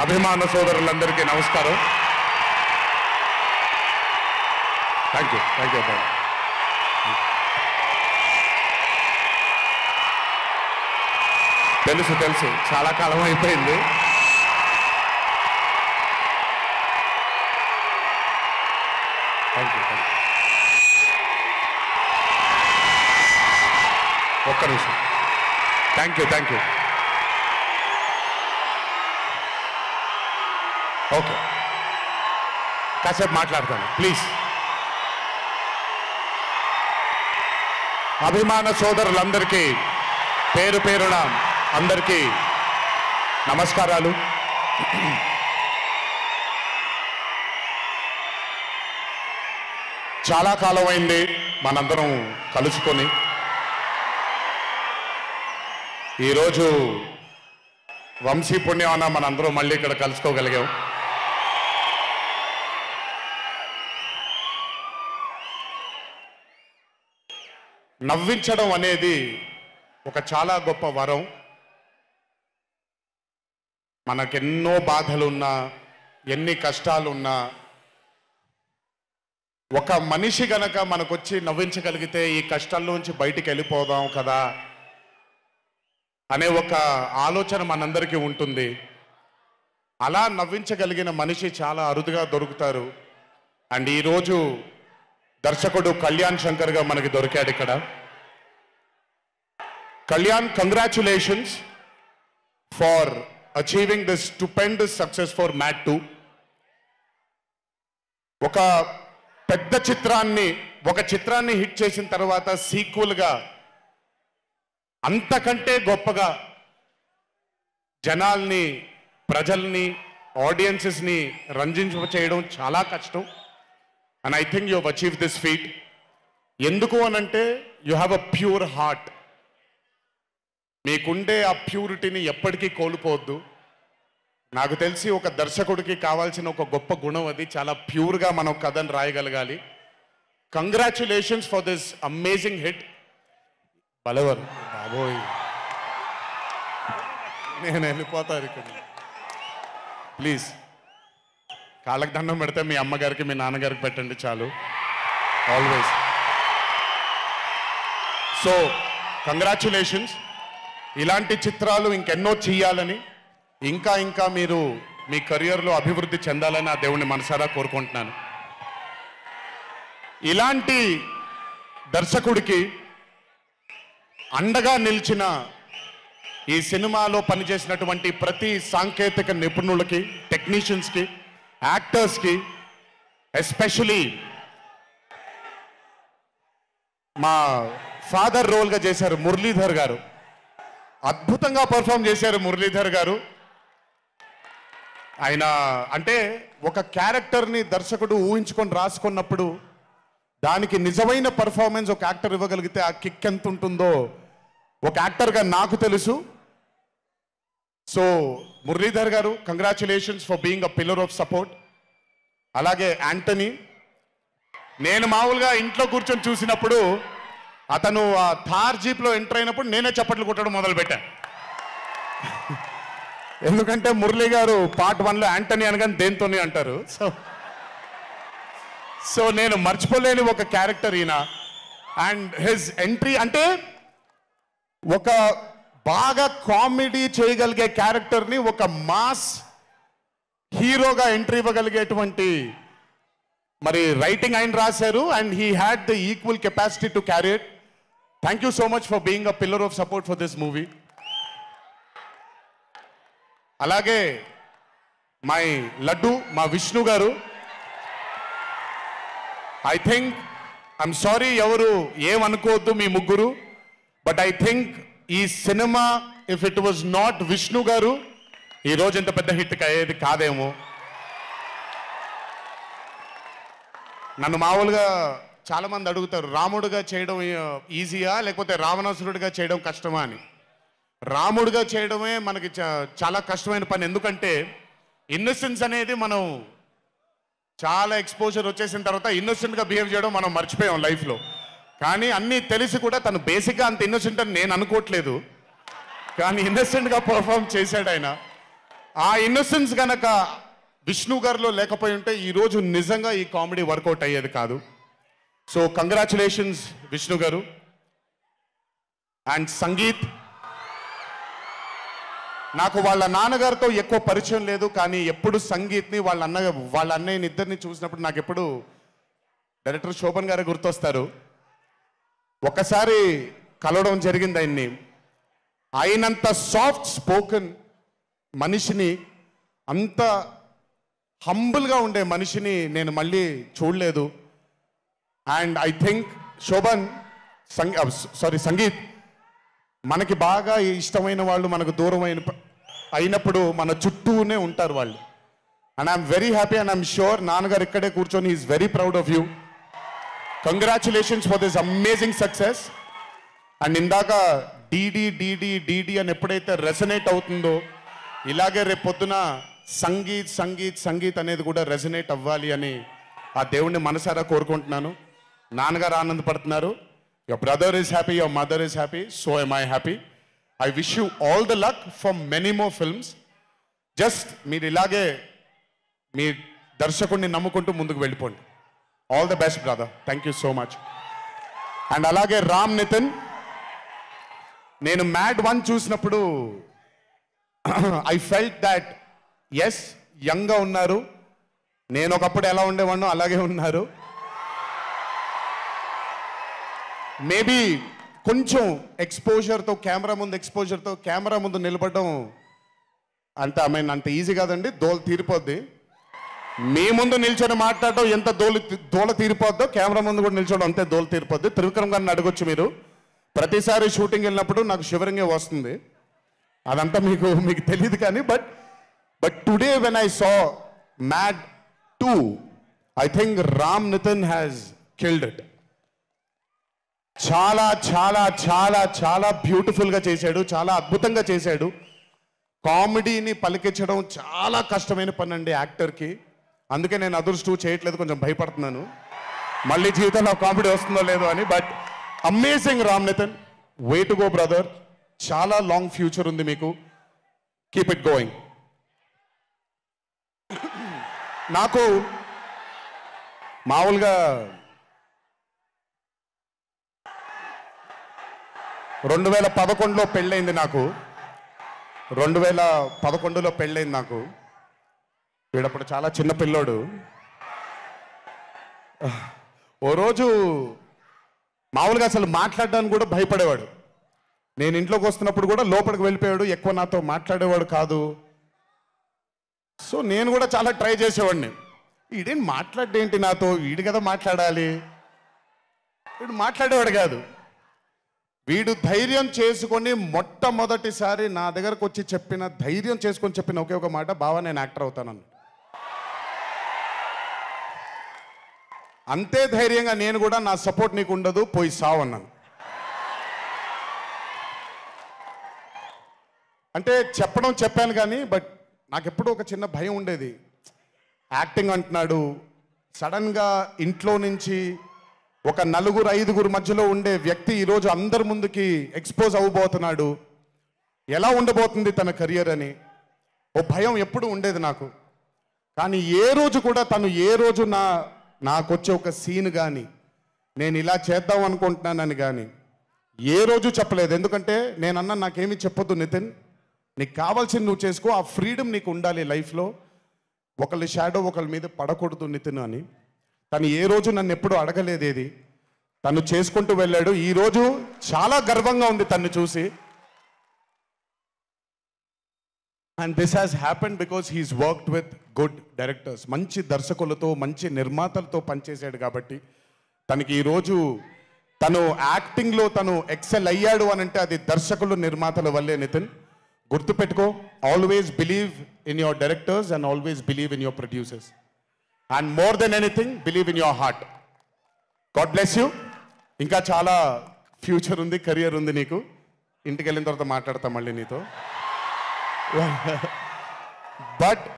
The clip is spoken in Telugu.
అభిమాన సోదరులందరికీ నమస్కారం. Thank you bye. తెలుసు చాలా కాలం అయిపోయింది. Thank you. ఒక్క నిమిషం. Thank you. ఓకే, కాసేపు మాట్లాడతాను ప్లీజ్. అభిమాన సోదరులందరికీ పేరు పేరున అందరికీ నమస్కారాలు. చాలా కాలం అయింది మనందరం కలుసుకొని. ఈరోజు వంశీ పుణ్యాన మనందరం మళ్ళీ ఇక్కడ కలుసుకోగలిగాం. నవ్వించడం అనేది ఒక చాలా గొప్ప వరం. మనకెన్నో బాధలున్నా, ఎన్ని కష్టాలున్నా, ఒక మనిషి గనక మనకొచ్చి నవ్వించగలిగితే ఈ కష్టాల్లోంచి బయటికి వెళ్ళిపోదాం కదా అనే ఒక ఆలోచన మనందరికీ ఉంటుంది. అలా నవ్వించగలిగిన మనిషి చాలా అరుదుగా దొరుకుతారు. అండ్ ఈరోజు దర్శకుడు కళ్యాణ్ శంకర్గా మనకి దొరికాడు ఇక్కడ. Kalyan, congratulations for achieving this stupendous success for Mad 2. ఒక పెద్ద చిత్రాన్ని హిట్ చేసిన తర్వాత సీక్వెల్గా అంతకంటే గొప్పగా జనాల్ని, ప్రజల్ని, ఆడియన్సెస్ని రంజింపచేయడం చాలా కష్టం. And I think you have achieve this feat. ఎందుకు అనంటే you have a pure heart. మీకుండే ఆ ప్యూరిటీని ఎప్పటికీ కోల్పోవద్దు. నాకు తెలిసి ఒక దర్శకుడికి కావాల్సిన ఒక గొప్ప గుణం అది. చాలా ప్యూర్గా మనం కథను రాయగలగాలి. Congratulations for this amazing hit. బలవర్ బాబోయ్, నేను వెళ్ళిపోతాను ఇక్కడ. ప్లీజ్ కాళ్ళకి దండం పెడితే మీ అమ్మగారికి, మీ నాన్నగారికి పెట్టండి చాలు. ఆల్వేస్. So congratulations. ఇలాంటి చిత్రాలు ఇంకెన్నో చెయ్యాలని, ఇంకా మీరు మీ కెరియర్లో అభివృద్ధి చెందాలని ఆ దేవుణ్ణి మనసారా కోరుకుంటున్నాను. ఇలాంటి దర్శకుడికి అండగా నిలిచిన ఈ సినిమాలో పనిచేసినటువంటి ప్రతి సాంకేతిక నిపుణులకి, టెక్నీషియన్స్కి, యాక్టర్స్కి, ఎస్పెషలీ మా ఫాదర్ రోల్గా చేశారు మురళీధర్ గారు. అద్భుతంగా పర్ఫామ్ చేశారు మురళీధర్ గారు. ఆయన అంటే ఒక క్యారెక్టర్ని దర్శకుడు ఊహించుకొని రాసుకున్నప్పుడు దానికి నిజమైన పర్ఫార్మెన్స్ ఒక యాక్టర్ ఇవ్వగలిగితే ఆ కిక్ ఎంత ఉంటుందో ఒక యాక్టర్గా నాకు తెలుసు. సో మురళీధర్ గారు, congratulations for being a pillar of support. అలాగే యాంటనీ, నేను మామూలుగా ఇంట్లో కూర్చొని చూసినప్పుడు అతను ఆ థార్ జీప్లో ఎంటర్ అయినప్పుడు నేనే చప్పట్లు కొట్టడం మొదలుపెట్టాను. ఎందుకంటే మురళీ గారు పార్ట్ 1లో యాంటనీ అనగానే దేంతోనే అంటారు. సో నేను మర్చిపోలేని ఒక క్యారెక్టర్ ఈయన. అండ్ హిజ్ ఎంట్రీ అంటే ఒక బాగా కామెడీ చేయగలిగే క్యారెక్టర్ని ఒక మాస్ హీరోగా ఎంట్రీ ఇవ్వగలిగేటువంటి మరి రైటింగ్ ఆయన రాశారు. And he had the equal capacity to carry it. Thank you so much for being a pillar of support for this movie. అలాగే మై లడ్డు, మా విష్ణు గారు. ఐ థింక్, ఐఎమ్ సారీ ఎవరు ఏమనుకోవద్దు మీ ముగ్గురు, బట్ ఐ థింక్ ఈ cinema if it was not Vishnu గారు ఈ రోజు ఇంత పెద్ద హిట్ అయ్యేది కాదేమో. నన్ను మామూలుగా చాలామంది అడుగుతారు, రాముడుగా చేయడం ఈజీయా లేకపోతే రావణాసురుడిగా చేయడం కష్టమా అని. రాముడుగా చేయడమే మనకి చాలా కష్టమైన పని. ఎందుకంటే ఇన్నోసెన్స్ అనేది మనం చాలా ఎక్స్పోజర్ వచ్చేసిన తర్వాత ఇన్నోసెంట్గా బిహేవ్ చేయడం మనం మర్చిపోయాం లైఫ్లో. కానీ అన్నీ తెలిసి కూడా తను బేసిక్గా అంత ఇన్నోసెంట్ అని నేను అనుకోవట్లేదు, కానీ ఇన్నోసెంట్గా పర్ఫామ్ చేశాడు ఆయన. ఆ ఇన్నోసెన్స్ గనక విష్ణు గారిలో లేకపోయి ఉంటే ఈరోజు నిజంగా ఈ కామెడీ వర్కౌట్ అయ్యేది కాదు. సో కంగ్రాచులేషన్స్ విష్ణు గారు. అండ్ సంగీత్, నాకు వాళ్ళ నాన్నగారితో ఎక్కువ పరిచయం లేదు, కానీ ఎప్పుడు సంగీత్ని వాళ్ళ అన్నయ్యని ఇద్దరిని చూసినప్పుడు నాకు ఎప్పుడు డైరెక్టర్ శోభన్ గారు గుర్తొస్తారు. ఒకసారి కలవడం జరిగింది ఆయన్ని. అయినంత సాఫ్ట్ స్పోకెన్ మనిషిని, అంత హంబుల్గా ఉండే మనిషిని నేను మళ్ళీ చూడలేదు. And I think Shobhan Sangeeth, మనకి బాగా ఇష్టమైన వాళ్ళు మనకు దూరం అయినప్పుడు మన చుట్టూనే ఉంటారు వాళ్ళు. And I'm very happy and I'm sure నాన్నగారు ఇక్కడే కూర్చొని is very proud of you. Congratulations for this amazing success. And ఇందాక డీడీ డీడీ డీడీ అని ఎప్పుడైతే రెసనేట్ అవుతుందో, ఇలాగే రేపు పొద్దున సంగీత్ సంగీత్ సంగీత్ అనేది కూడా రెసనేట్ అవ్వాలి అని ఆ దేవుణ్ణి మనసారా కోరుకుంటున్నాను. నాన్నగారు ఆనందపడుతున్నారు. Your brother is happy, your mother is happy, so am I happy. I wish you all the luck for many more films. Just మీరు ఇలాగే మీ దర్శకుడిని నమ్ముకుంటూ ముందుకు వెళ్ళిపోండి. All the best brother. Thank you so much. And అలాగే రామ్ నితిన్, నేను మ్యాడ్ 1 చూసినప్పుడు ఐ ఫెల్ట్ దాట్ ఎస్ యంగ్గా ఉన్నారు, నేను ఒకప్పుడు ఎలా ఉండేవాడినో అలాగే ఉన్నారు. మేబీ కొంచెం ఎక్స్పోజర్తో, కెమెరా ముందు నిలబడడం అంత ఈజీ కాదండి, దోలు తీరిపోద్ది. మీ ముందు నిల్చొని మాట్లాడటం ఎంత దోల తీరిపోద్దో, కెమెరా ముందు కూడా నిల్చోవడం అంతే దోల తీరిపోద్ది. త్రివిక్రమ్ గారిని అడగొచ్చు మీరు. ప్రతిసారి షూటింగ్ వెళ్ళినప్పుడు నాకు షివరింగే వస్తుంది. అదంతా మీకు తెలియదు కానీ but today when I saw Mad 2, I think Ram Nithin has killed it. చాలా చాలా చాలా చాలా బ్యూటిఫుల్గా చేశాడు, చాలా అద్భుతంగా చేశాడు. కామెడీని పలికించడం చాలా కష్టమైన పని అండి యాక్టర్కి. అందుకే నేను అదర్స్ 2 చేయట్లేదు, కొంచెం భయపడుతున్నాను మళ్ళీ జీవితంలో కామెడీ వస్తుందో లేదో అని. But amazing Ram Nithin, way to go brother. చాలా లాంగ్ ఫ్యూచర్ ఉంది మీకు. Keep it going. నాకు మామూలుగా 2011లో పెళ్ళైంది నాకు. 2011లో పెళ్ళైంది నాకు. వీడప్పుడు చాలా చిన్న పిల్లోడు. ఓ రోజు మామూలుగా అసలు మాట్లాడడానికి కూడా భయపడేవాడు. నేను ఇంట్లోకి వస్తున్నప్పుడు కూడా లోపలికి వెళ్ళిపోయాడు, ఎక్కువ నాతో మాట్లాడేవాడు కాదు. సో నేను కూడా చాలా ట్రై చేసేవాడిని. వీడేం మాట్లాడేంటి నాతో, వీడు కదా మాట్లాడాలి. వీడు మాట్లాడేవాడు కాదు. వీడు ధైర్యం చేసుకొని మొట్టమొదటిసారి నా దగ్గరకు వచ్చి ధైర్యం చేసుకొని చెప్పిన ఒకే ఒక మాట, బావా నేను యాక్టర్ అవుతానని. అంతే ధైర్యంగా నేను కూడా, నా సపోర్ట్ నీకు ఉండదు, పోయి సావు అన్నాను. అంటే చెప్పాను కానీ బట్ నాకెప్పుడు ఒక చిన్న భయం ఉండేది. యాక్టింగ్ అంటున్నాడు, సడన్గా ఇంట్లో నుంచి ఒక 4-5 మధ్యలో ఉండే వ్యక్తి ఈరోజు అందరి ముందుకి ఎక్స్పోజ్ అవ్వబోతున్నాడు, ఎలా ఉండబోతుంది తన కెరియర్ అని ఓ భయం ఎప్పుడు ఉండేది నాకు. కానీ ఏ రోజు కూడా నాకు వచ్చే ఒక సీన్ కానీ, నేను ఇలా చేద్దాం అనుకుంటున్నానని కానీ ఏ రోజు చెప్పలేదు. ఎందుకంటే నేనన్నా నాకేమీ చెప్పొద్దు నితిన్, నీకు కావాల్సింది నువ్వు చేసుకో, ఆ ఫ్రీడమ్ నీకు ఉండాలి లైఫ్లో, ఒకళ్ళ షాడో ఒకళ్ళ మీద పడకూడదు నితిన్ అని. తను ఏ రోజు నన్ను ఎప్పుడు అడగలేదేది, తను చేసుకుంటూ వెళ్ళాడు. ఈరోజు చాలా గర్వంగా ఉంది తను చూసి. And this has happened because he's worked with good directors. మంచి దర్శకులతో, మంచి నిర్మాతలతో పనిచేశాడు కాబట్టి తనకి ఈరోజు తను యాక్టింగ్లో తను ఎక్సెల్ అయ్యాడు అని అంటే అది దర్శకులు, నిర్మాతల వల్లే. నితిన్ గుర్తుపెట్టుకో, always believe in your directors and always believe in your producers. And more than anything believe in your heart. God bless you. ఇంకా చాలా ఫ్యూచర్ ఉంది, కెరియర్ ఉంది నీకు. ఇంటికి వెళ్ళిన తర్వాత మాట్లాడతాం మళ్ళీ నీతో. బట్